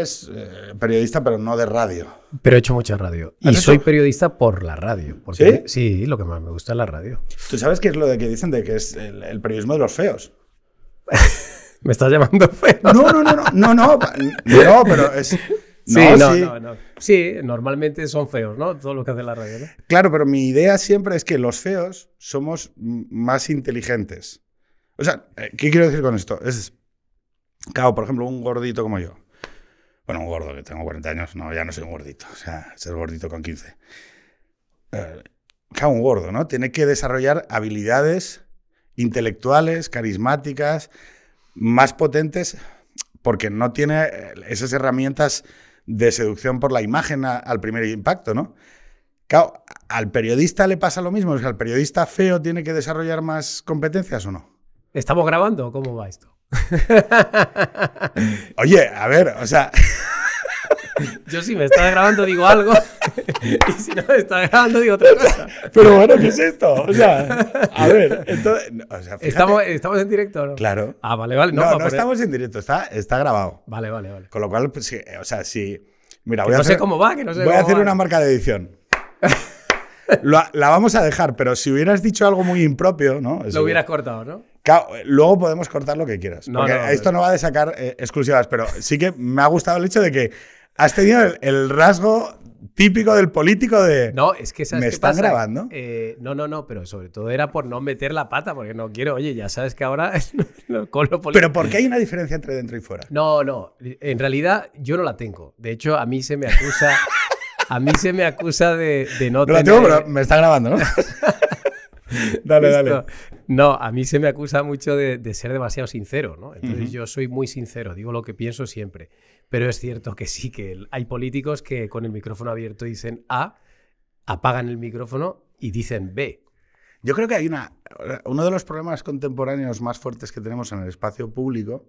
eres periodista, pero no de radio. Pero he hecho mucha radio. Y soy periodista por la radio. Porque sí, lo que más me gusta es la radio. ¿Tú sabes qué es lo de que dicen de que es el periodismo de los feos? ¿Me estás llamando feo? No, pero es... No. Sí, normalmente son feos, ¿no? Todo lo que hace la radio, ¿no? Claro, pero mi idea siempre es que los feos somos más inteligentes. O sea, ¿qué quiero decir con esto? Claro, por ejemplo, un gordito como yo. Bueno, un gordo que tengo 40 años. No, ya no soy un gordito. O sea, ser gordito con 15. Claro, un gordo, ¿no? Tiene que desarrollar habilidades intelectuales, carismáticas, más potentes, porque no tiene esas herramientas de seducción por la imagen al primer impacto, ¿no? Claro, ¿al periodista le pasa lo mismo? ¿Es que al periodista feo tiene que desarrollar más competencias o no? ¿Estamos grabando o cómo va esto? Oye, a ver, o sea... Yo si me estás grabando digo algo y si no me estás grabando digo otra cosa. Pero bueno, ¿qué es esto? O sea, a ver, entonces... O sea, ¿Estamos en directo o no? Claro. Ah, vale. No estamos en directo, está grabado. Vale. Con lo cual, pues, sí, o sea, sí... Mira, no sé cómo va, que no sé voy a hacer cómo una marca de edición. La vamos a dejar, pero si hubieras dicho algo muy impropio, ¿no? Lo hubieras cortado, ¿no? Claro, luego podemos cortar lo que quieras. Porque esto no va de sacar exclusivas, pero sí que me ha gustado el hecho de que has tenido el rasgo típico del político de... No, es que ¿sabes ¿me qué están pasa? grabando? No, pero sobre todo era por no meter la pata, porque no quiero... Oye, ya sabes que ahora con lo político... Pero ¿por qué hay una diferencia entre dentro y fuera? No, en realidad yo no la tengo. De hecho, a mí se me acusa... de no tener... No la tengo, pero me está grabando, ¿no? Dale. No, a mí se me acusa mucho de ser demasiado sincero, ¿no? Entonces yo soy muy sincero, digo lo que pienso siempre. Pero es cierto que sí, que hay políticos que con el micrófono abierto dicen A, apagan el micrófono y dicen B. Yo creo que hay uno de los problemas contemporáneos más fuertes que tenemos en el espacio público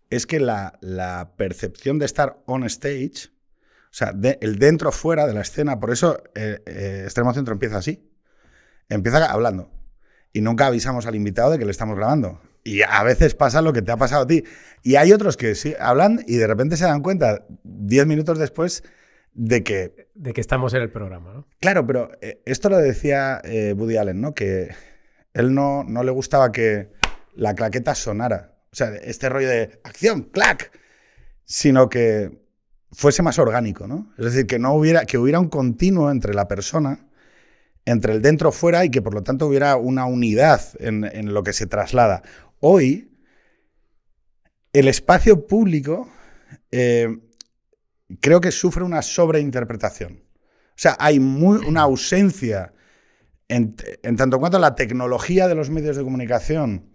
es que la percepción de estar on stage, o sea, el dentro-fuera de la escena, por eso Extremo Centro empieza así. Empieza hablando y nunca avisamos al invitado de que le estamos grabando. Y a veces pasa lo que te ha pasado a ti. Y hay otros que sí hablan y de repente se dan cuenta 10 minutos después de que estamos en el programa, ¿no? Claro, pero esto lo decía Woody Allen, ¿no? Que él no le gustaba que la claqueta sonara. O sea, este rollo de acción, clac, sino que fuese más orgánico, ¿no? Es decir, que hubiera un continuo entre la persona, entre el dentro-fuera, y que por lo tanto hubiera una unidad en lo que se traslada. Hoy, el espacio público creo que sufre una sobreinterpretación. O sea, hay una ausencia en tanto en cuanto la tecnología de los medios de comunicación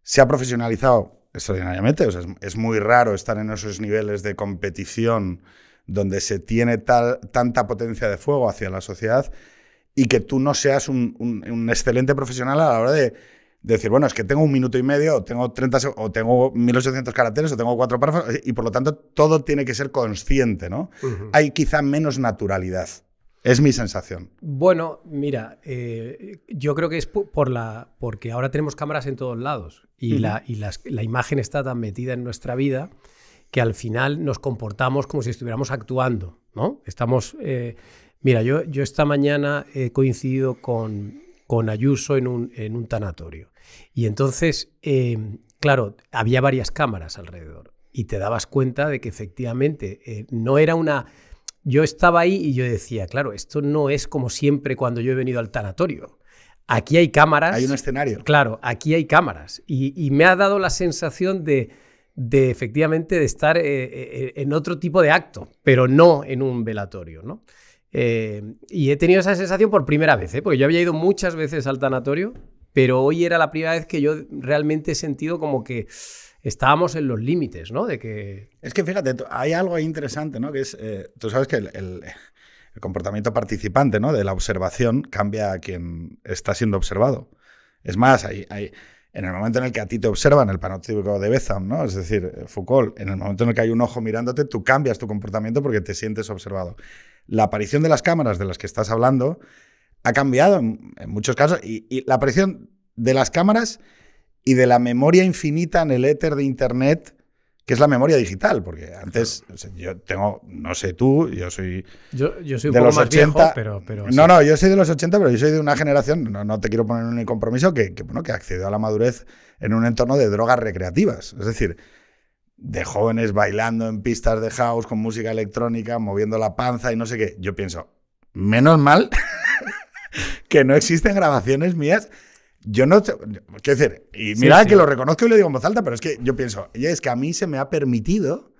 se ha profesionalizado extraordinariamente. O sea, es muy raro estar en esos niveles de competición donde se tiene tanta potencia de fuego hacia la sociedad y que tú no seas un excelente profesional a la hora de decir, bueno, es que tengo 1 minuto y medio, o tengo 30 o tengo 1800 caracteres, o tengo 4 párrafos, y por lo tanto todo tiene que ser consciente, ¿no? Hay quizá menos naturalidad. Es mi sensación. Bueno, mira, yo creo que es porque ahora tenemos cámaras en todos lados y la imagen está tan metida en nuestra vida que al final nos comportamos como si estuviéramos actuando, ¿no? Estamos... Mira, yo esta mañana he coincidido con Ayuso en un tanatorio. Y entonces, claro, había varias cámaras alrededor. Y te dabas cuenta de que efectivamente no era una... Yo estaba ahí y yo decía, claro, esto no es como siempre cuando yo he venido al tanatorio. Aquí hay cámaras. Hay un escenario. Claro, aquí hay cámaras. Y me ha dado la sensación de efectivamente de estar en otro tipo de acto, pero no en un velatorio, ¿no? Y he tenido esa sensación por primera vez, porque yo había ido muchas veces al tanatorio, pero hoy era la primera vez que yo realmente he sentido como que estábamos en los límites, ¿no? De que... Es que fíjate, hay algo ahí interesante, ¿no? Que es, tú sabes que el comportamiento participante, ¿no? De la observación cambia a quien está siendo observado. Es más, en el momento en el que a ti te observan, el panóptico de Betham, ¿no? Es decir, Foucault, en el momento en el que hay un ojo mirándote, tú cambias tu comportamiento porque te sientes observado. La aparición de las cámaras de las que estás hablando ha cambiado en muchos casos, y la aparición de las cámaras y de la memoria infinita en el éter de Internet que es la memoria digital, porque antes, o sea, yo tengo, no sé tú, yo soy Yo soy un de poco los más 80, viejo, pero no, sí. no, yo soy de los 80, pero yo soy de una generación, no te quiero poner en un compromiso, bueno, que accedió a la madurez en un entorno de drogas recreativas, es decir, de jóvenes bailando en pistas de house con música electrónica, moviendo la panza y no sé qué. Yo pienso, menos mal que no existen grabaciones mías. Yo no sé, quiero decir, y mira que lo reconozco y lo digo en voz alta, pero es que yo pienso, oye, es que a mí se me ha permitido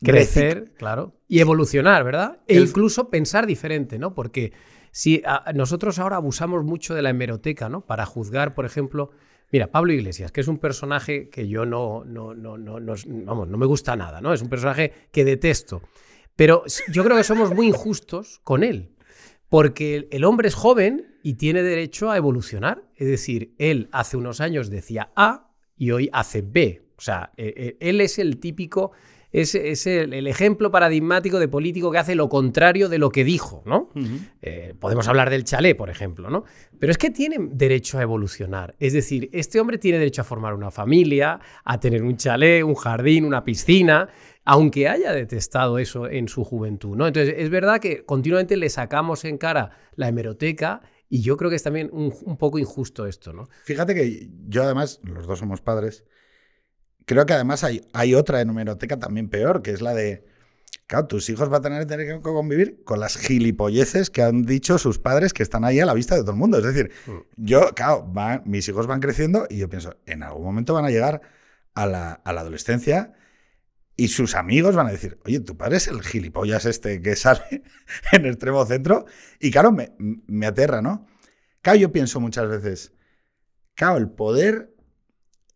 crecer, claro, y evolucionar, ¿verdad? E incluso pensar diferente, ¿no? Porque si nosotros ahora abusamos mucho de la hemeroteca, ¿no? Para juzgar, por ejemplo, mira, Pablo Iglesias, que es un personaje que yo no me gusta nada, ¿no? Es un personaje que detesto, pero yo creo que somos muy injustos con él. Porque el hombre es joven y tiene derecho a evolucionar. Es decir, él hace unos años decía A y hoy hace B. O sea, él es el típico, es el ejemplo paradigmático de político que hace lo contrario de lo que dijo, ¿no? Podemos hablar del chalet, por ejemplo, ¿no? Pero es que tiene derecho a evolucionar. Es decir, este hombre tiene derecho a formar una familia, a tener un chalet, un jardín, una piscina, aunque haya detestado eso en su juventud, ¿no? Entonces, es verdad que continuamente le sacamos en cara la hemeroteca y yo creo que es también un poco injusto esto, ¿no? Fíjate que yo además, los dos somos padres, creo que además hay otra hemeroteca también peor, que es la de, claro, tus hijos van a tener que convivir con las gilipolleces que han dicho sus padres que están ahí a la vista de todo el mundo. Es decir, yo, claro, mis hijos van creciendo y yo pienso, en algún momento van a llegar a la adolescencia y sus amigos van a decir, oye, tu padre es el gilipollas este que sale en el extremo centro. Y claro, me aterra, ¿no? Claro, yo pienso muchas veces, claro, el poder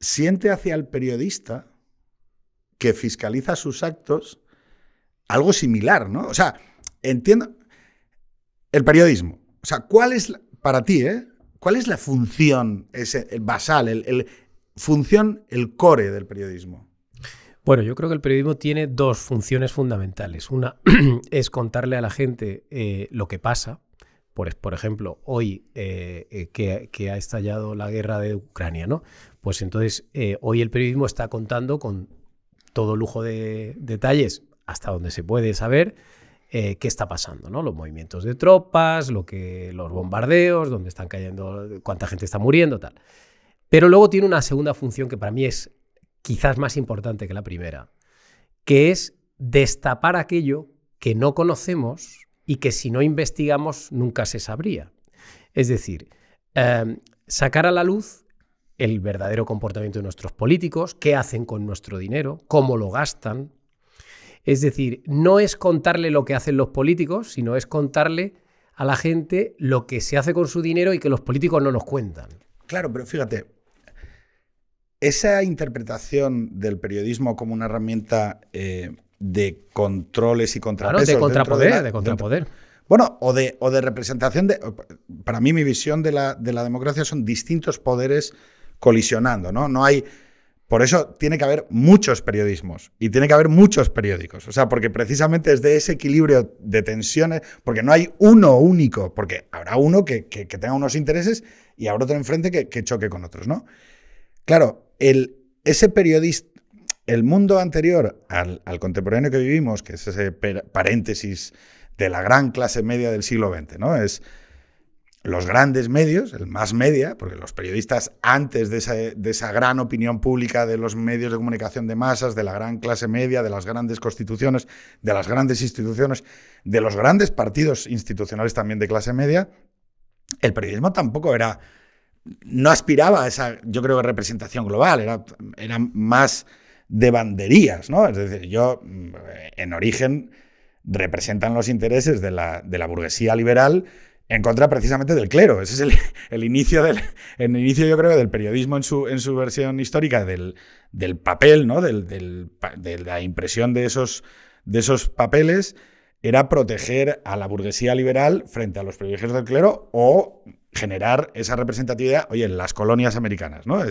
siente hacia el periodista que fiscaliza sus actos algo similar, ¿no? O sea, entiendo el periodismo. O sea, ¿cuál es, para ti, cuál es la función el basal, el core del periodismo? Bueno, yo creo que el periodismo tiene dos funciones fundamentales. Una es contarle a la gente lo que pasa. Por ejemplo, hoy que ha estallado la guerra de Ucrania, ¿no? Pues entonces hoy el periodismo está contando con todo lujo de detalles, hasta donde se puede saber qué está pasando, ¿no? Los movimientos de tropas, los bombardeos, dónde están cayendo, cuánta gente está muriendo, tal. Pero luego tiene una segunda función que para mí es quizás más importante que la primera, que es destapar aquello que no conocemos y que si no investigamos nunca se sabría. Es decir, sacar a la luz el verdadero comportamiento de nuestros políticos, qué hacen con nuestro dinero, cómo lo gastan. Es decir, no es contarle lo que hacen los políticos, sino es contarle a la gente lo que se hace con su dinero y que los políticos no nos cuentan. Claro, pero fíjate, esa interpretación del periodismo como una herramienta de controles y contrapesos. Claro, de contrapoder. Bueno, o de representación. Para mí, mi visión de la democracia son distintos poderes colisionando, ¿no? No hay. Por eso tiene que haber muchos periodismos y tiene que haber muchos periódicos. O sea, porque precisamente es de ese equilibrio de tensiones, porque no hay uno único, porque habrá uno que tenga unos intereses y habrá otro enfrente que choque con otros, ¿no? Claro, ese periodista, el mundo anterior al contemporáneo que vivimos, que es ese paréntesis de la gran clase media del siglo XX, ¿no? Es los grandes medios, el más media, porque los periodistas antes de esa gran opinión pública de los medios de comunicación de masas, de la gran clase media, de las grandes constituciones, de las grandes instituciones, de los grandes partidos institucionales también de clase media, el periodismo tampoco no aspiraba a esa, yo creo, representación global, era más de banderías, ¿no? Es decir, en origen, representan los intereses de la burguesía liberal en contra precisamente del clero. Ese es el inicio, yo creo, del periodismo en su versión histórica, del papel, ¿no? De la impresión de esos papeles, era proteger a la burguesía liberal frente a los privilegios del clero o generar esa representatividad, oye, en las colonias americanas, ¿no?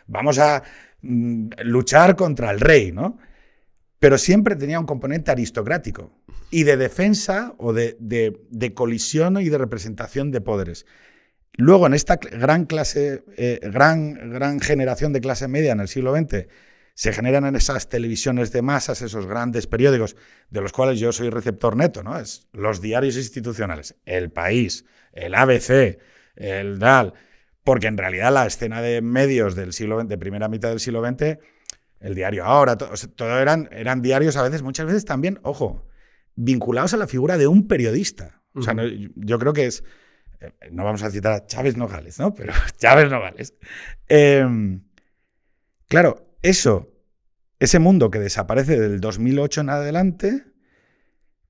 Vamos a luchar contra el rey, ¿no? Pero siempre tenía un componente aristocrático y de defensa o de colisión y de representación de poderes. Luego, en esta gran generación de clase media en el siglo XX, se generan en esas televisiones de masas, esos grandes periódicos, de los cuales yo soy receptor neto, ¿no? Es los diarios institucionales, El País, el ABC, el DAL, porque en realidad la escena de medios del siglo XX, de primera mitad del siglo XX, el diario Ahora, todo eran diarios a veces, muchas veces también, ojo, vinculados a la figura de un periodista. O sea, no, yo creo que es, no vamos a citar a Chávez Nogales, ¿no? Pero Chávez Nogales. Claro, ese mundo que desaparece del 2008 en adelante,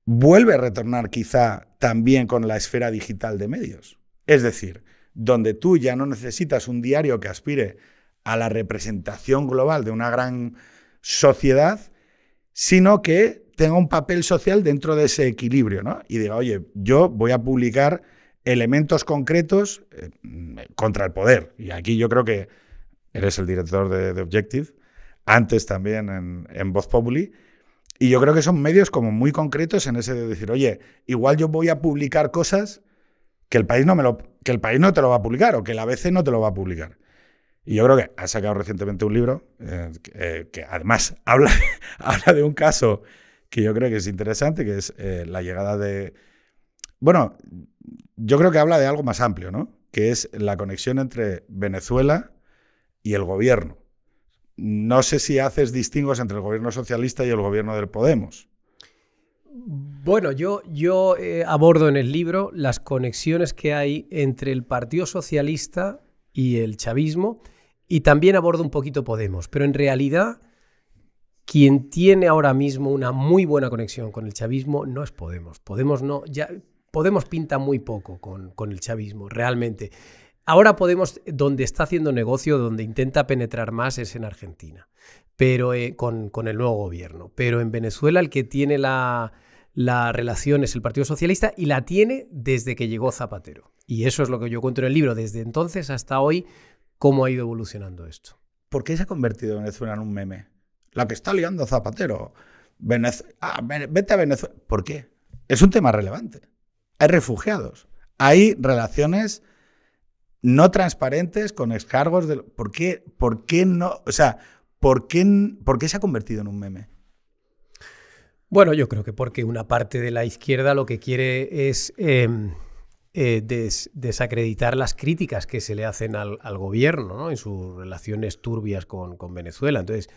vuelve a retornar quizá también con la esfera digital de medios. Es decir, donde tú ya no necesitas un diario que aspire a la representación global de una gran sociedad, sino que tenga un papel social dentro de ese equilibrio, ¿no? Y diga, oye, yo voy a publicar elementos concretos contra el poder. Y aquí yo creo que eres el director de Objective, antes también en Voz Populi, y yo creo que son medios como muy concretos en ese de decir, oye, igual yo voy a publicar cosas que el país no te lo va a publicar o que el ABC no te lo va a publicar. Y yo creo que ha sacado recientemente un libro que además habla de un caso que yo creo que es interesante, que es la llegada de... Bueno, yo creo que habla de algo más amplio, ¿no? Que es la conexión entre Venezuela y el gobierno. No sé si haces distingos entre el gobierno socialista y el gobierno del Podemos. Bueno, yo abordo en el libro las conexiones que hay entre el Partido Socialista y el chavismo, y también abordo un poquito Podemos, pero en realidad quien tiene ahora mismo una muy buena conexión con el chavismo no es Podemos. Podemos pinta muy poco con el chavismo, realmente. Ahora Podemos, donde está haciendo negocio, donde intenta penetrar más, es en Argentina, pero con el nuevo gobierno. Pero en Venezuela el que tiene la relación es el Partido Socialista, y la tiene desde que llegó Zapatero. Y eso es lo que yo cuento en el libro, desde entonces hasta hoy, cómo ha ido evolucionando esto. ¿Por qué se ha convertido Venezuela en un meme? La que está liando Zapatero. Vete a Venezuela. ¿Por qué? Es un tema relevante. Hay refugiados. Hay relaciones no transparentes con excargos de... ¿Por qué no? O sea, ¿por qué se ha convertido en un meme? Bueno, yo creo que porque una parte de la izquierda lo que quiere es desacreditar las críticas que se le hacen al gobierno, ¿no? En sus relaciones turbias con Venezuela. Entonces,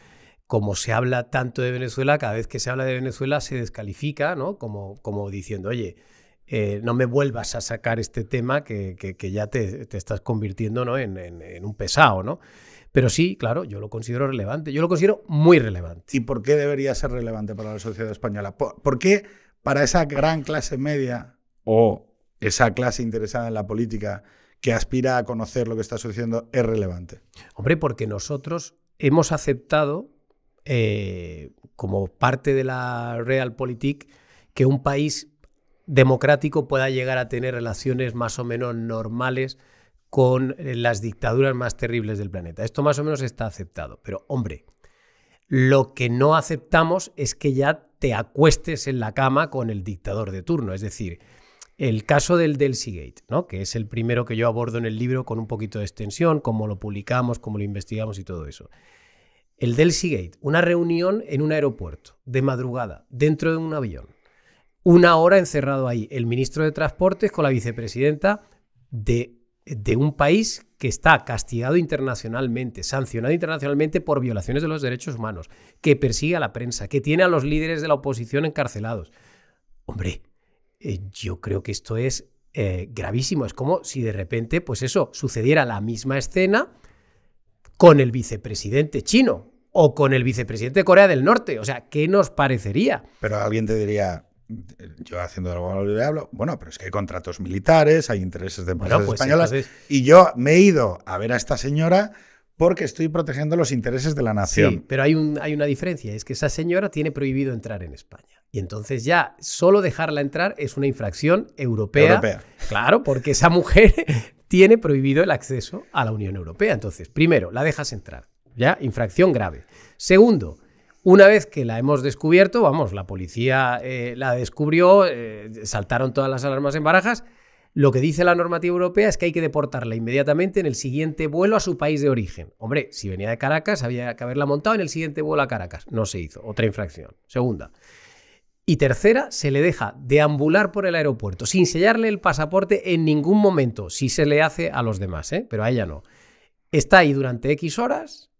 como se habla tanto de Venezuela, cada vez que se habla de Venezuela se descalifica, ¿no? Como diciendo, oye, no me vuelvas a sacar este tema que ya te estás convirtiendo, ¿no? en un pesado, ¿no? Pero sí, claro, yo lo considero relevante. Yo lo considero muy relevante. ¿Y por qué debería ser relevante para la sociedad española? ¿Por qué para esa gran clase media o esa clase interesada en la política que aspira a conocer lo que está sucediendo es relevante? Hombre, porque nosotros hemos aceptado, como parte de la Realpolitik, que un país democrático pueda llegar a tener relaciones más o menos normales con las dictaduras más terribles del planeta. Esto más o menos está aceptado. Pero, hombre, lo que no aceptamos es que ya te acuestes en la cama con el dictador de turno. Es decir, el caso del Delsigate, ¿no? Que es el primero que yo abordo en el libro con un poquito de extensión, cómo lo publicamos, cómo lo investigamos y todo eso. El Delsigate, una reunión en un aeropuerto, de madrugada, dentro de un avión. 1 hora encerrado ahí, el ministro de Transportes con la vicepresidenta de un país que está castigado internacionalmente, sancionado internacionalmente por violaciones de los derechos humanos, que persigue a la prensa, que tiene a los líderes de la oposición encarcelados. Hombre, yo creo que esto es gravísimo. Es como si de repente, pues eso, sucediera la misma escena con el vicepresidente chino o con el vicepresidente de Corea del Norte. O sea, ¿qué nos parecería? Pero alguien te diría... Yo haciendo algo de hablo, bueno, pero es que hay contratos militares, hay intereses de empresas españolas, entonces... y yo me he ido a ver a esta señora porque estoy protegiendo los intereses de la nación. Sí, pero hay una diferencia, es que esa señora tiene prohibido entrar en España. Y entonces ya solo dejarla entrar es una infracción europea. Claro, porque esa mujer tiene prohibido el acceso a la Unión Europea. Entonces, primero, la dejas entrar, ya, infracción grave. Segundo, una vez que la hemos descubierto, vamos, la policía la descubrió, saltaron todas las alarmas en Barajas, Lo que dice la normativa europea es que hay que deportarla inmediatamente en el siguiente vuelo a su país de origen. Hombre, si venía de Caracas, había que haberla montado en el siguiente vuelo a Caracas. No se hizo. Otra infracción. Segunda. Y tercera, se le deja deambular por el aeropuerto sin sellarle el pasaporte en ningún momento. Sí se le hace a los demás, pero a ella no. Está ahí durante X horas,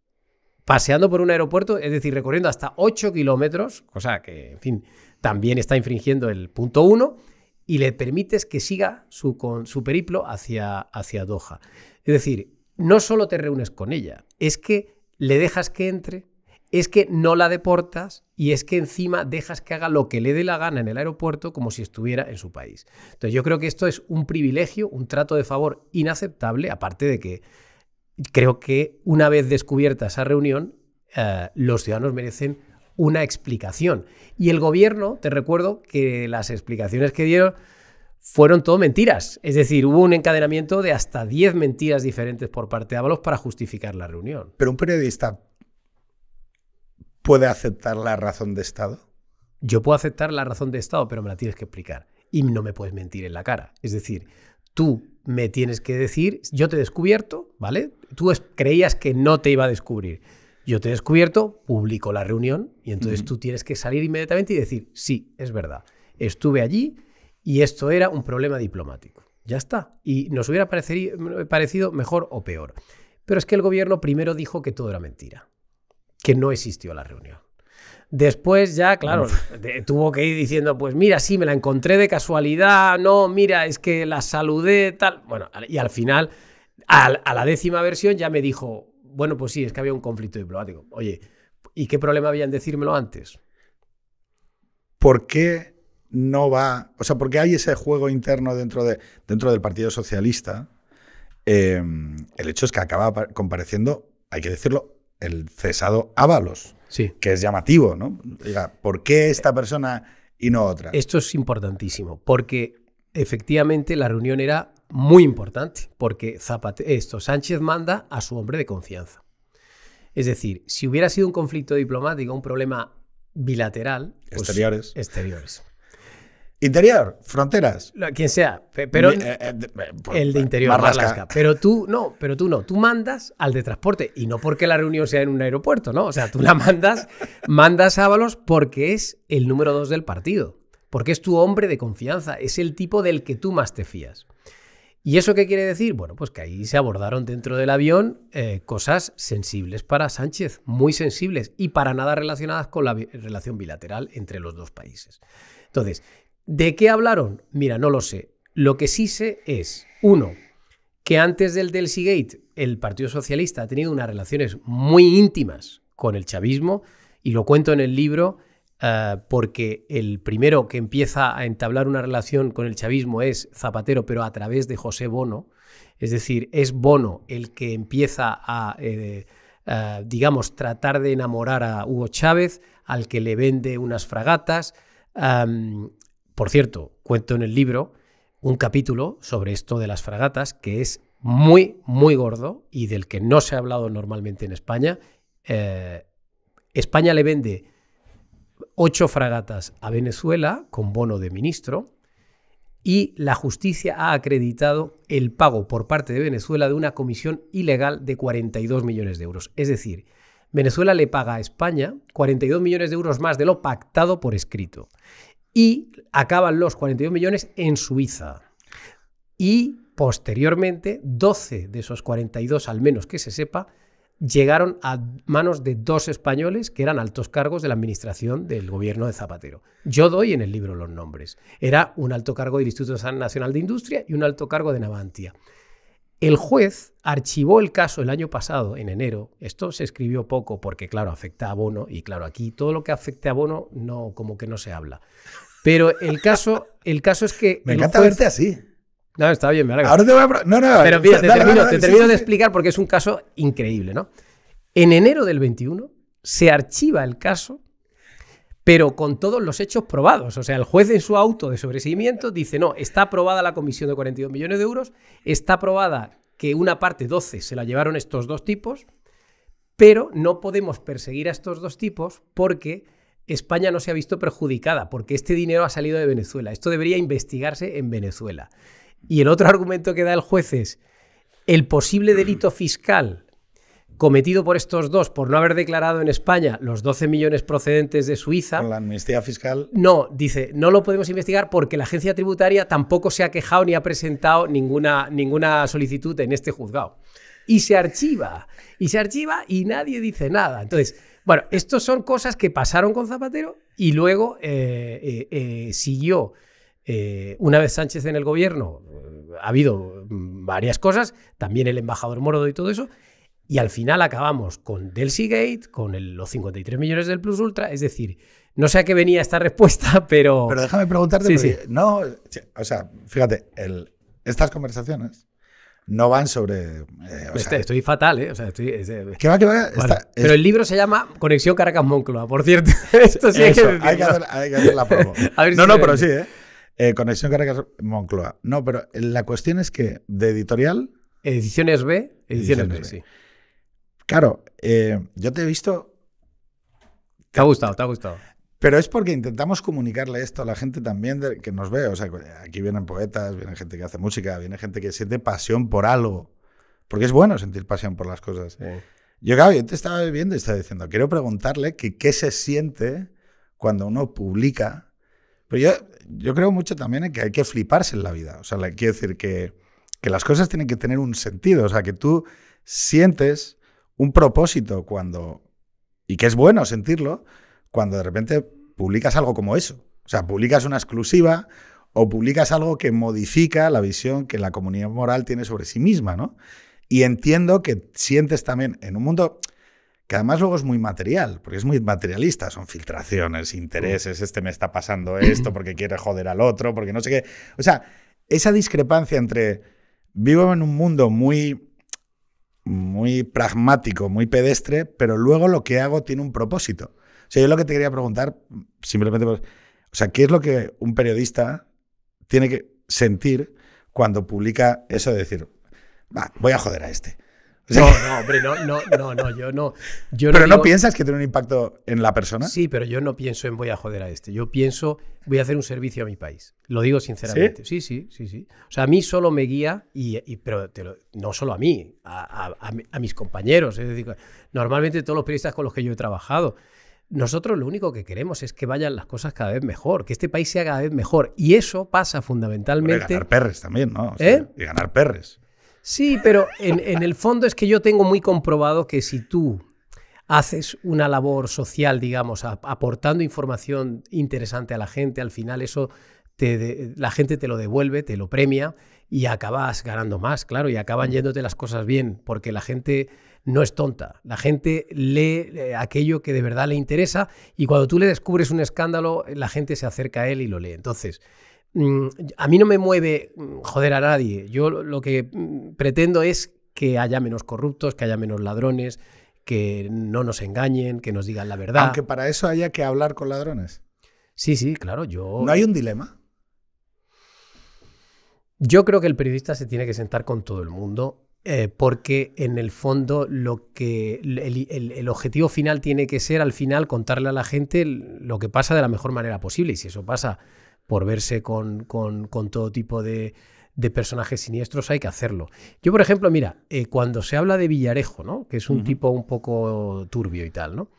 paseando por un aeropuerto, es decir, recorriendo hasta 8 kilómetros, cosa que, en fin, también está infringiendo el punto 1, y le permites que siga su periplo hacia Doha. Es decir, no solo te reúnes con ella, es que le dejas que entre, es que no la deportas y es que encima dejas que haga lo que le dé la gana en el aeropuerto como si estuviera en su país. Entonces yo creo que esto es un privilegio, un trato de favor inaceptable, aparte de que creo que una vez descubierta esa reunión, los ciudadanos merecen una explicación. Y el gobierno, te recuerdo que las explicaciones que dieron fueron todo mentiras. Es decir, hubo un encadenamiento de hasta 10 mentiras diferentes por parte de Ábalos para justificar la reunión. Pero un periodista puede aceptar la razón de Estado. Yo puedo aceptar la razón de Estado, pero me la tienes que explicar. Y no me puedes mentir en la cara. Es decir, tú me tienes que decir, yo te he descubierto, ¿vale? Tú creías que no te iba a descubrir. Yo te he descubierto, publico la reunión y entonces tú tienes que salir inmediatamente y decir, sí, es verdad, estuve allí y esto era un problema diplomático. Ya está. Y nos hubiera parecido mejor o peor. Pero es que el gobierno primero dijo que todo era mentira, que no existió la reunión. Después ya, claro, tuvo que ir diciendo, pues mira, sí, me la encontré de casualidad, no, mira, es que la saludé, tal. Bueno, y al final, a la 10ª versión ya me dijo, bueno, pues sí, es que había un conflicto diplomático. Oye, ¿y qué problema había en decírmelo antes? ¿Por qué no va? O sea, ¿por qué hay ese juego interno dentro del Partido Socialista? El hecho es que acaba compareciendo, hay que decirlo, el cesado Ábalos, sí, que es llamativo, ¿no? Diga, ¿por qué esta persona y no otra? Esto es importantísimo, porque efectivamente la reunión era muy importante, porque Sánchez manda a su hombre de confianza. Es decir, si hubiera sido un conflicto diplomático, un problema bilateral... Pues, exteriores. Interior, fronteras. Quien sea, pero el de interior, Marlaska. Pero tú no. Tú mandas al de transporte, y no porque la reunión sea en un aeropuerto, ¿no? O sea, tú la mandas a Ábalos porque es el número 2 del partido, porque es tu hombre de confianza, es el tipo del que tú más te fías. ¿Y eso qué quiere decir? Bueno, pues que ahí se abordaron dentro del avión cosas sensibles para Sánchez, muy sensibles, y para nada relacionadas con la relación bilateral entre los dos países. Entonces, ¿de qué hablaron? Mira, no lo sé. Lo que sí sé es, uno, que antes del Delsigate el Partido Socialista ha tenido unas relaciones muy íntimas con el chavismo, y lo cuento en el libro porque el primero que empieza a entablar una relación con el chavismo es Zapatero, pero a través de José Bono. Es decir, es Bono el que empieza a, digamos, tratar de enamorar a Hugo Chávez, al que le vende unas fragatas. Por cierto, cuento en el libro un capítulo sobre esto de las fragatas que es muy, muy gordo y del que no se ha hablado normalmente en España. España le vende 8 fragatas a Venezuela con bono de ministro y la justicia ha acreditado el pago por parte de Venezuela de una comisión ilegal de 42 millones de euros. Es decir, Venezuela le paga a España 42 millones de euros más de lo pactado por escrito. Y acaban los 42 millones en Suiza. Y posteriormente, 12 de esos 42, al menos que se sepa, llegaron a manos de 2 españoles que eran altos cargos de la administración del gobierno de Zapatero. Yo doy en el libro los nombres. Era un alto cargo del Instituto Nacional de Industria y un alto cargo de Navantia. El juez archivó el caso el año pasado, en enero. Esto se escribió poco porque, claro, afecta a Bono. Y, claro, aquí todo lo que afecte a Bono no, como que no se habla. Pero el caso es que... Me encanta verte así. No, está bien, me alegro. Ahora te voy a... No. Pero mira, te termino de explicar porque es un caso increíble, ¿no? En enero del 21 se archiva el caso, pero con todos los hechos probados. O sea, el juez en su auto de sobreseimiento dice, no, está aprobada la comisión de 42 millones de euros, está aprobada que una parte, 12, se la llevaron estos 2 tipos, pero no podemos perseguir a estos 2 tipos porque España no se ha visto perjudicada, porque este dinero ha salido de Venezuela. Esto debería investigarse en Venezuela. Y el otro argumento que da el juez es el posible delito fiscal cometido por estos dos por no haber declarado en España los 12 millones procedentes de Suiza. Con la amnistía fiscal. No, dice, no lo podemos investigar porque la agencia tributaria tampoco se ha quejado ni ha presentado ninguna solicitud en este juzgado. Y se archiva y nadie dice nada. Entonces, bueno, estos son cosas que pasaron con Zapatero y luego siguió. Una vez Sánchez en el gobierno, ha habido varias cosas, también el embajador Morodo y todo eso, y al final acabamos con Delcy Gate, con los 53 millones del Plus Ultra, es decir, no sé a qué venía esta respuesta, pero... Pero déjame preguntarte, sí. No, o sea, fíjate, estas conversaciones no van sobre... estoy fatal, ¿eh? O sea, ¿Qué va? Bueno, pero el libro se llama Conexión Caracas-Moncloa, por cierto. Esto sí eso, hay que hacer la promo. No, pero sí, Conexión Caracas-Moncloa. No, pero la cuestión es que de editorial... Ediciones B, sí. Claro, yo te he visto... Te ha gustado. Pero es porque intentamos comunicarle esto a la gente también que nos ve. O sea, aquí vienen poetas, viene gente que hace música, viene gente que siente pasión por algo. Porque es bueno sentir pasión por las cosas. Sí. Yo te estaba viendo y estaba diciendo, quiero preguntarle qué se siente cuando uno publica. Pero yo creo mucho también en que hay que fliparse en la vida. O sea, quiero decir que las cosas tienen que tener un sentido. O sea, que tú sientes un propósito y que es bueno sentirlo, cuando de repente publicas algo como eso. O sea, publicas una exclusiva o publicas algo que modifica la visión que la comunidad moral tiene sobre sí misma, ¿no? Y entiendo que sientes también en un mundo que además luego es muy material, porque es muy materialista, son filtraciones, intereses, me está pasando esto porque quiere joder al otro, porque no sé qué. O sea, esa discrepancia entre vivo en un mundo muy pragmático, muy pedestre, pero luego lo que hago tiene un propósito. O sea, yo lo que te quería preguntar, simplemente, o sea, ¿qué es lo que un periodista tiene que sentir cuando publica eso de decir, voy a joder a este? O sea, no, hombre, yo no. ¿Pero no piensas que tiene un impacto en la persona? Sí, pero yo no pienso en voy a joder a este. Yo pienso, voy a hacer un servicio a mi país. Lo digo sinceramente. Sí. O sea, a mí solo me guía, pero no solo a mí, a mis compañeros. Es decir, normalmente todos los periodistas con los que yo he trabajado, nosotros lo único que queremos es que vayan las cosas cada vez mejor, que este país sea cada vez mejor. Y eso pasa fundamentalmente... Y ganar perres también, ¿no? O sea, y ganar perres. Sí, pero en el fondo es que yo tengo muy comprobado que si tú haces una labor social, digamos, aportando información interesante a la gente, al final eso la gente te lo devuelve, te lo premia y acabas ganando más, claro, y acaban yéndote las cosas bien, porque la gente no es tonta. La gente lee aquello que de verdad le interesa y cuando tú le descubres un escándalo, la gente se acerca a él y lo lee. Entonces... a mí no me mueve joder a nadie. Yo lo que pretendo es que haya menos corruptos, que haya menos ladrones, que no nos engañen, que nos digan la verdad. Aunque para eso haya que hablar con ladrones. Sí, claro. ¿No hay un dilema? Yo creo que el periodista se tiene que sentar con todo el mundo porque en el fondo el objetivo final tiene que ser al final contarle a la gente lo que pasa de la mejor manera posible y si eso pasa por verse con todo tipo de personajes siniestros, hay que hacerlo. Yo, por ejemplo, mira, cuando se habla de Villarejo, ¿no? Que es un tipo un poco turbio y tal, ¿no?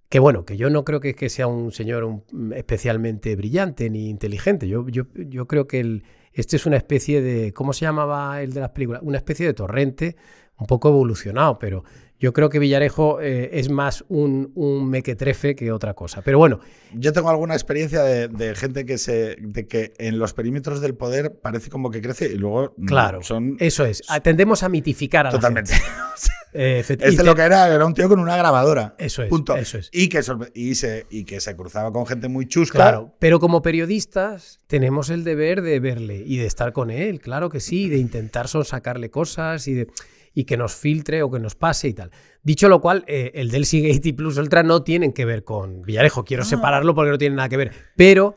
Que bueno, que yo no creo que sea un señor especialmente brillante ni inteligente. Yo creo que este es una especie de... ¿Cómo se llamaba el de las películas? Una especie de Torrente un poco evolucionado, pero yo creo que Villarejo es más un mequetrefe que otra cosa. Pero bueno. Yo tengo alguna experiencia de gente que en los perímetros del poder parece como que crece y luego claro, eso es. Tendemos a mitificar a totalmente. La gente. Lo que era un tío con una grabadora. Eso es. Punto. Eso es. Y que se cruzaba con gente muy chusca. Claro, pero como periodistas tenemos el deber de verle y de estar con él, claro que sí, de intentar sonsacarle cosas y que nos filtre o que nos pase y tal. Dicho lo cual, el Delcy Gate y Plus Ultra no tienen que ver con Villarejo. Quiero separarlo porque no tiene nada que ver. Pero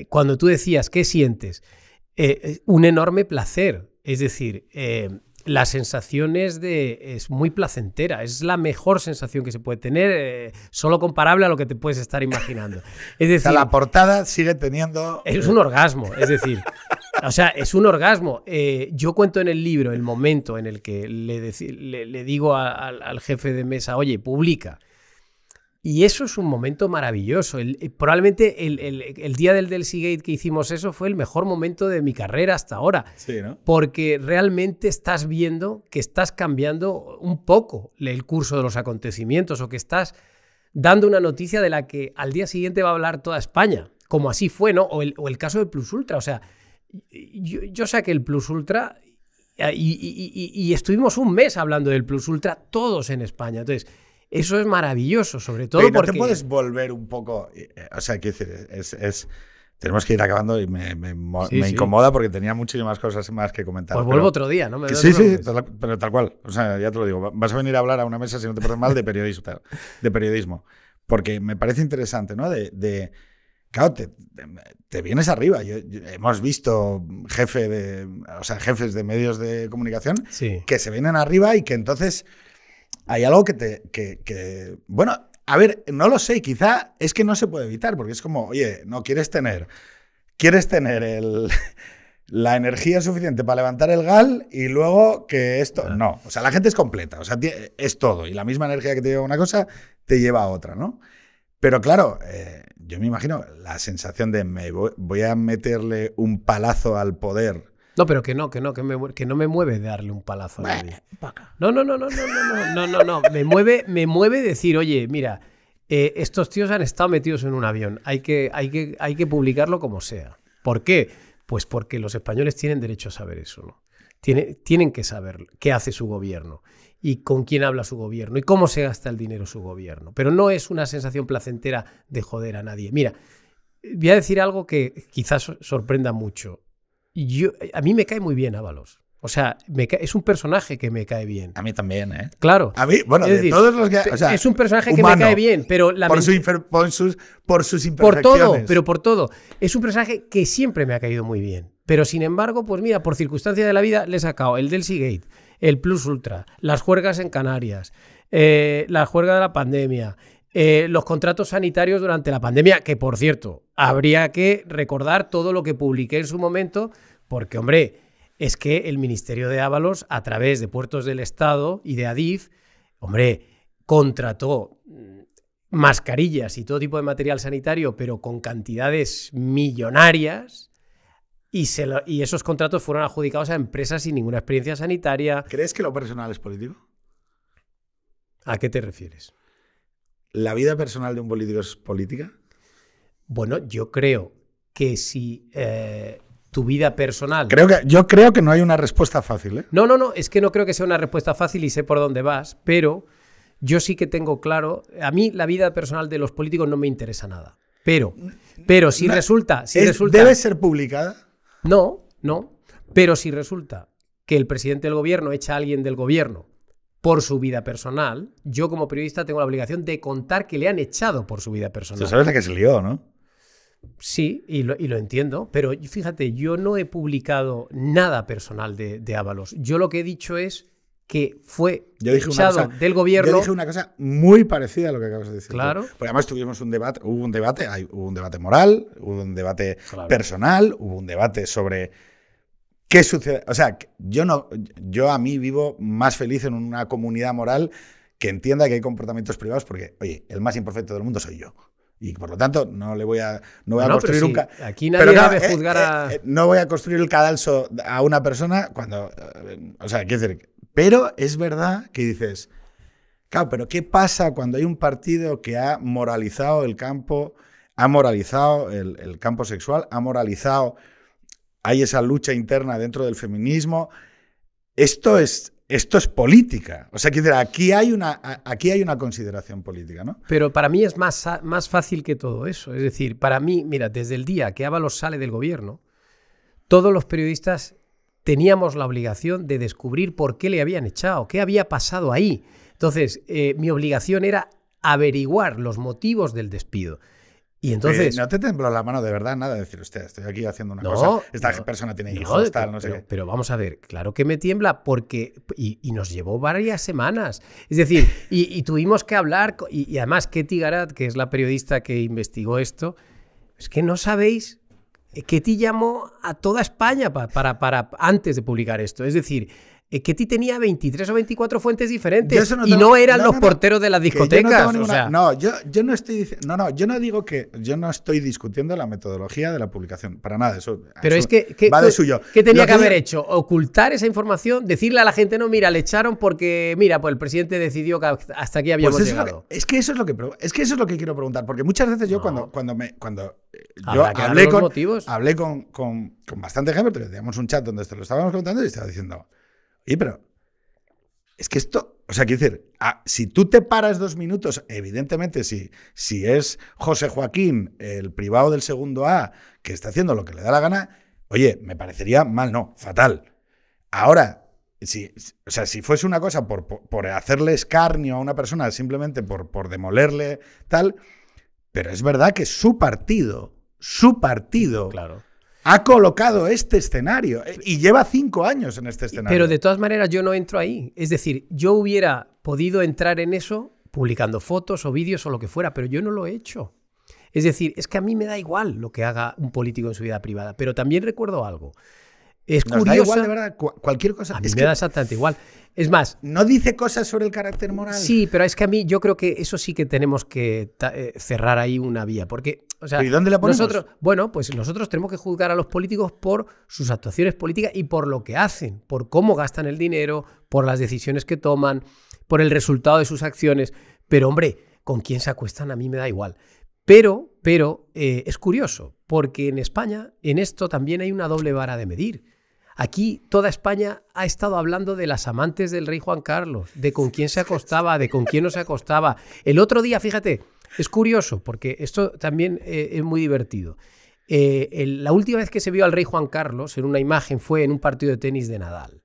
cuando tú decías, ¿qué sientes? Un enorme placer. Es decir, la sensación es muy placentera. Es la mejor sensación que se puede tener, solo comparable a lo que te puedes estar imaginando. Es decir, o sea, la portada sigue teniendo... Es un orgasmo. Es decir... O sea, es un orgasmo. Yo cuento en el libro el momento en el que le digo al jefe de mesa, oye, publica. Y eso es un momento maravilloso. Probablemente el día del Delsigate que hicimos eso fue el mejor momento de mi carrera hasta ahora. Sí, ¿no? Porque realmente estás viendo que estás cambiando un poco el curso de los acontecimientos o que estás dando una noticia de la que al día siguiente va a hablar toda España. Como así fue, ¿no? O el caso del Plus Ultra. O sea, yo saqué el Plus Ultra y estuvimos un mes hablando del Plus Ultra todos en España. Entonces, eso es maravilloso, sobre todo porque... ¿No te puedes volver un poco? O sea, quiero decir, tenemos que ir acabando y me incomoda porque tenía muchísimas cosas más que comentar. Pues vuelvo otro día, ¿no? Sí, pero tal cual. O sea, ya te lo digo. Vas a venir a hablar a una mesa, si no te parece mal, de periodismo. Porque me parece interesante, ¿no? Claro, te vienes arriba. Hemos visto jefes de medios de comunicación que se vienen arriba y que entonces... Hay algo que bueno, a ver, no lo sé, quizá es que no se puede evitar, porque es como, oye, no, quieres tener la energía suficiente para levantar el gal y luego que esto... No, o sea, la gente es completa, o sea, es todo, y la misma energía que te lleva a una cosa te lleva a otra, ¿no? Pero claro, yo me imagino la sensación de voy a meterle un palazo al poder... No, pero que no me mueve darle un palazo a nadie. No. Me mueve decir, oye, mira, estos tíos han estado metidos en un avión. Hay que publicarlo como sea. ¿Por qué? Pues porque los españoles tienen derecho a saber eso, ¿no? Tienen que saber qué hace su gobierno y con quién habla su gobierno y cómo se gasta el dinero su gobierno. Pero no es una sensación placentera de joder a nadie. Mira, voy a decir algo que quizás sorprenda mucho. A mí me cae muy bien Ábalos. O sea, es un personaje que me cae bien. A mí también, ¿eh? Claro. A mí, bueno, de todos los que... O sea, es un personaje humano, que me cae bien, pero... por sus imperfecciones. Por todo, pero por todo. Es un personaje que siempre me ha caído muy bien. Pero, sin embargo, pues mira, por circunstancias de la vida le he sacado el Delsigate, el Plus Ultra, las juergas en Canarias, la juerga de la pandemia... los contratos sanitarios durante la pandemia, que por cierto, habría que recordar todo lo que publiqué en su momento, porque, hombre, es que el Ministerio de Ábalos, a través de Puertos del Estado y de Adif, hombre, contrató mascarillas y todo tipo de material sanitario, pero con cantidades millonarias, y esos contratos fueron adjudicados a empresas sin ninguna experiencia sanitaria. ¿Crees que lo personal es político? ¿A qué te refieres? ¿La vida personal de un político es política? Bueno, yo creo que si tu vida personal... Yo creo que no hay una respuesta fácil, ¿eh? No, es que no creo que sea una respuesta fácil y sé por dónde vas, pero yo sí que tengo claro... A mí la vida personal de los políticos no me interesa nada. Pero si resulta... ¿Debe ser publicada? No. Pero si resulta que el presidente del gobierno echa a alguien del gobierno por su vida personal, yo como periodista tengo la obligación de contar que le han echado por su vida personal. Tú sabes la que se lió, ¿no? Sí, y lo entiendo, pero fíjate, yo no he publicado nada personal de Ábalos. Yo lo que he dicho es que fue echado del gobierno. Yo dije una cosa muy parecida a lo que acabas de decir. Claro. Porque además tuvimos hubo un debate moral, hubo un debate personal, hubo un debate sobre... ¿Qué sucede? O sea, yo a mí vivo más feliz en una comunidad moral que entienda que hay comportamientos privados porque, oye, el más imperfecto del mundo soy yo. Y por lo tanto, no voy a construir un... Aquí nadie debe juzgar a... no voy a construir el cadalso a una persona cuando... o sea, quiero decir... Pero es verdad que dices... Claro, pero ¿qué pasa cuando hay un partido que ha moralizado el campo, ha moralizado el campo sexual, ha moralizado... Hay esa lucha interna dentro del feminismo. Esto es política. O sea, aquí hay una consideración política, ¿no? Pero para mí es más fácil que todo eso. Es decir, para mí, mira, desde el día que Ábalos sale del gobierno, todos los periodistas teníamos la obligación de descubrir por qué le habían echado, qué había pasado ahí. Entonces, mi obligación era averiguar los motivos del despido. Y entonces, no te tembló la mano de verdad nada de decir, usted, estoy aquí haciendo una cosa, esta persona tiene hijos, tal, no sé qué. Pero vamos a ver, claro que me tiembla porque y nos llevó varias semanas. Es decir, y tuvimos que hablar, y además Ketty Garat, que es la periodista que investigó esto, es que no sabéis Ketty llamó a toda España para antes de publicar esto. Es decir, Ketty tenía 23 o 24 fuentes diferentes y no eran los porteros de las discotecas. Yo no estoy diciendo, yo no digo que yo no estoy discutiendo la metodología de la publicación, para nada. Pero eso es que va de suyo. ¿Qué tenía que haber hecho? Ocultar esa información, decirle a la gente, no, mira, le echaron porque, mira, pues el presidente decidió que hasta aquí habíamos llegado. Es que eso es lo que quiero preguntar, porque muchas veces yo cuando yo hablé con bastante gente, pero teníamos un chat donde esto lo estábamos contando y estaba diciendo, oye, pero es que esto, o sea, quiero decir, si tú te paras 2 minutos, evidentemente, si es José Joaquín, el privado del segundo A, que está haciendo lo que le da la gana, oye, me parecería mal, no, fatal. Ahora, si fuese una cosa por hacerle escarnio a una persona, simplemente por demolerle, tal, pero es verdad que su partido, claro, ha colocado este escenario y lleva 5 años en este escenario. Pero de todas maneras yo no entro ahí. Es decir, yo hubiera podido entrar en eso publicando fotos o vídeos o lo que fuera, pero yo no lo he hecho. Es decir, es que a mí me da igual lo que haga un político en su vida privada, pero también recuerdo algo. Es curioso. Da igual, de verdad, cualquier cosa. A mí me da exactamente igual. Es más, ¿no dice cosas sobre el carácter moral? Sí, pero es que a mí yo creo que eso sí que tenemos que cerrar ahí una vía, porque, o sea, ¿y dónde la ponemos? Nosotros tenemos que juzgar a los políticos por sus actuaciones políticas y por lo que hacen, por cómo gastan el dinero, por las decisiones que toman, por el resultado de sus acciones. Pero, hombre, con quién se acuestan a mí me da igual. Pero es curioso, porque en España en esto también hay una doble vara de medir. Aquí toda España ha estado hablando de las amantes del rey Juan Carlos, de con quién se acostaba, de con quién no se acostaba. El otro día, fíjate, es curioso, porque esto también es muy divertido. La última vez que se vio al rey Juan Carlos en una imagen fue en un partido de tenis de Nadal.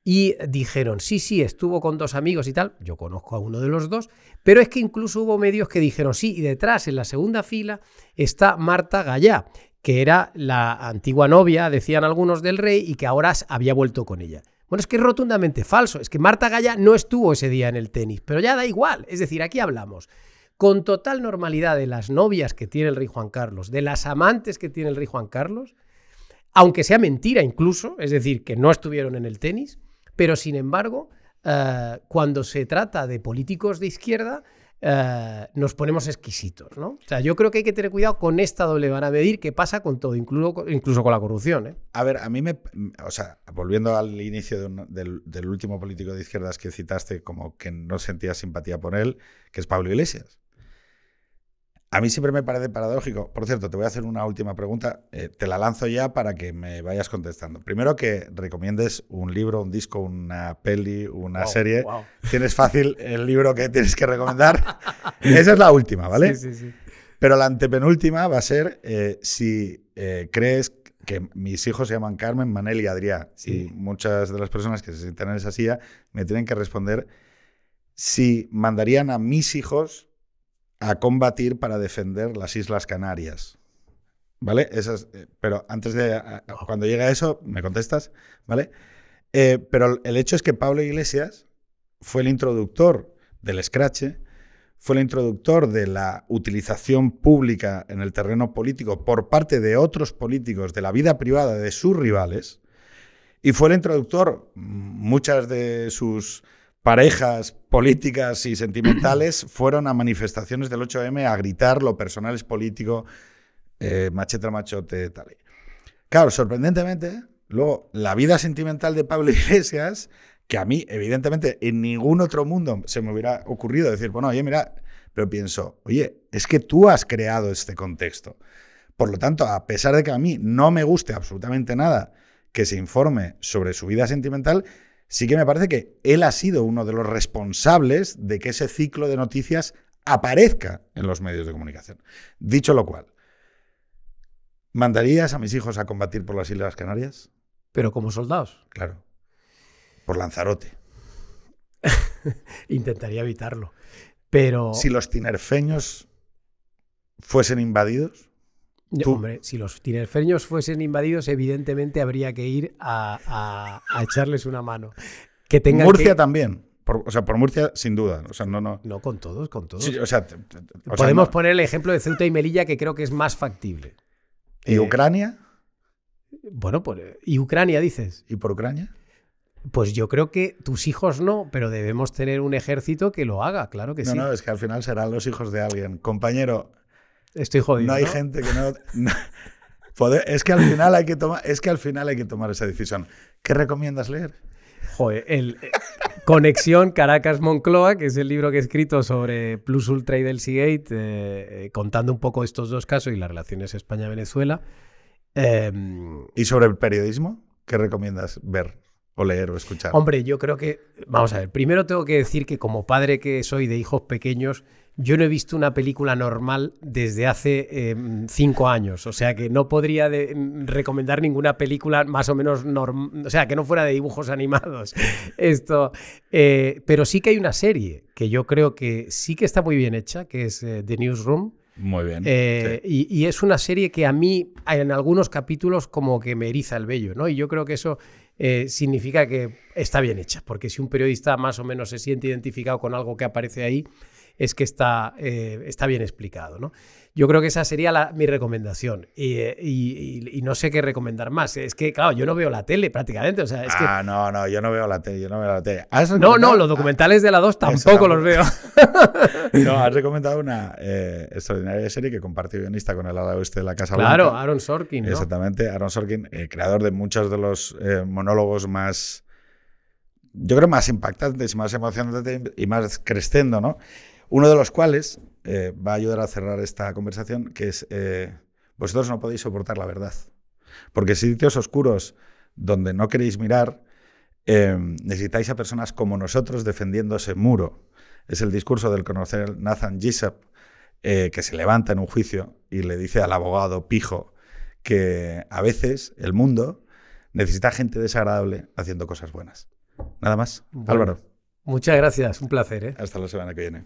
Y dijeron, sí, estuvo con 2 amigos y tal. Yo conozco a uno de los 2, pero es que incluso hubo medios que dijeron, sí, y detrás, en la segunda fila, está Marta Gallá, que era la antigua novia, decían algunos, del rey, y que ahora había vuelto con ella. Bueno, es que es rotundamente falso. Es que Marta Gallá no estuvo ese día en el tenis, pero ya da igual. Es decir, aquí hablamos con total normalidad de las novias que tiene el rey Juan Carlos, de las amantes que tiene el rey Juan Carlos, aunque sea mentira incluso, es decir, que no estuvieron en el tenis, pero sin embargo, cuando se trata de políticos de izquierda, nos ponemos exquisitos, ¿no? O sea, yo creo que hay que tener cuidado con esta doble vara de medir que pasa con todo, incluso con la corrupción, ¿eh? A ver, a mí volviendo al inicio del último político de izquierdas que citaste, como que no sentía simpatía por él, que es Pablo Iglesias. A mí siempre me parece paradójico. Por cierto, te voy a hacer una última pregunta. Te la lanzo ya para que me vayas contestando. Primero, que recomiendes un libro, un disco, una peli, una serie. Wow. Tienes fácil el libro que tienes que recomendar. Esa es la última, ¿vale? Sí. Pero la antepenúltima va a ser si crees que mis hijos se llaman Carmen, Manel y Adrià. Sí. Y muchas de las personas que se sientan en esa silla me tienen que responder si mandarían a mis hijos a combatir para defender las Islas Canarias, ¿vale? Pero antes de cuando llegue a eso, me contestas, ¿vale? Pero el hecho es que Pablo Iglesias fue el introductor del escrache, fue el introductor de la utilización pública en el terreno político por parte de otros políticos de la vida privada de sus rivales, y fue el introductor, muchas de sus parejas políticas y sentimentales fueron a manifestaciones del 8M a gritar lo personal es político, machete, machote, tal. Claro, sorprendentemente, luego la vida sentimental de Pablo Iglesias, que a mí, evidentemente, en ningún otro mundo se me hubiera ocurrido decir, bueno, oye, mira, pero pienso, oye, es que tú has creado este contexto. Por lo tanto, a pesar de que a mí no me guste absolutamente nada que se informe sobre su vida sentimental, sí que me parece que él ha sido uno de los responsables de que ese ciclo de noticias aparezca en los medios de comunicación. Dicho lo cual, ¿mandarías a mis hijos a combatir por las Islas Canarias? ¿Pero como soldados? Claro. Por Lanzarote. Intentaría evitarlo. Pero si los tinerfeños fuesen invadidos... Hombre, si los tinerfeños fuesen invadidos, evidentemente habría que ir a echarles una mano. Murcia también. Por Murcia, sin duda. O sea, no, con todos. Sí, podemos poner el ejemplo de Ceuta y Melilla, que creo que es más factible. ¿Y Ucrania? Bueno, pues, ¿y Ucrania dices? ¿Y por Ucrania? Pues yo creo que tus hijos no, pero debemos tener un ejército que lo haga, claro que sí. No, es que al final serán los hijos de alguien. Compañero, Estoy jodido. no hay gente que no... Es que al final hay que tomar esa decisión. ¿Qué recomiendas leer? Joder, Conexión Caracas-Moncloa, que es el libro que he escrito sobre Plus Ultra y Delcy Gate, contando un poco estos dos casos y las relaciones España-Venezuela. ¿Y sobre el periodismo? ¿Qué recomiendas ver o leer o escuchar? Hombre, yo creo que... Vamos a ver, primero tengo que decir que como padre que soy de hijos pequeños, yo no he visto una película normal desde hace 5 años. O sea que no podría recomendar ninguna película más o menos normal. O sea, que no fuera de dibujos animados. Pero sí que hay una serie que yo creo que sí que está muy bien hecha, que es The Newsroom. Muy bien. Sí. Y es una serie que a mí, en algunos capítulos, como que me eriza el vello, ¿no? Y yo creo que eso significa que está bien hecha, porque si un periodista más o menos se siente identificado con algo que aparece ahí, es que está bien explicado, ¿no? Yo creo que esa sería mi recomendación. Y no sé qué recomendar más. Es que, claro, yo no veo la tele prácticamente. O sea, es que... No, yo no veo la tele. No, los documentales de la 2 tampoco los veo. No, has recomendado una extraordinaria serie que compartió guionista con el ala oeste de la Casa Blanca. Claro, Aaron Sorkin, ¿no? Exactamente, Aaron Sorkin, creador de muchos de los monólogos más, yo creo, más impactantes, más emocionantes y más crescendo, ¿no? Uno de los cuales va a ayudar a cerrar esta conversación, que es vosotros no podéis soportar la verdad. Porque sitios oscuros donde no queréis mirar, necesitáis a personas como nosotros defendiendo ese muro. Es el discurso del coronel Nathan Jessup, que se levanta en un juicio y le dice al abogado pijo que a veces el mundo necesita gente desagradable haciendo cosas buenas. Nada más. Bueno, Álvaro. Muchas gracias, un placer. Hasta la semana que viene.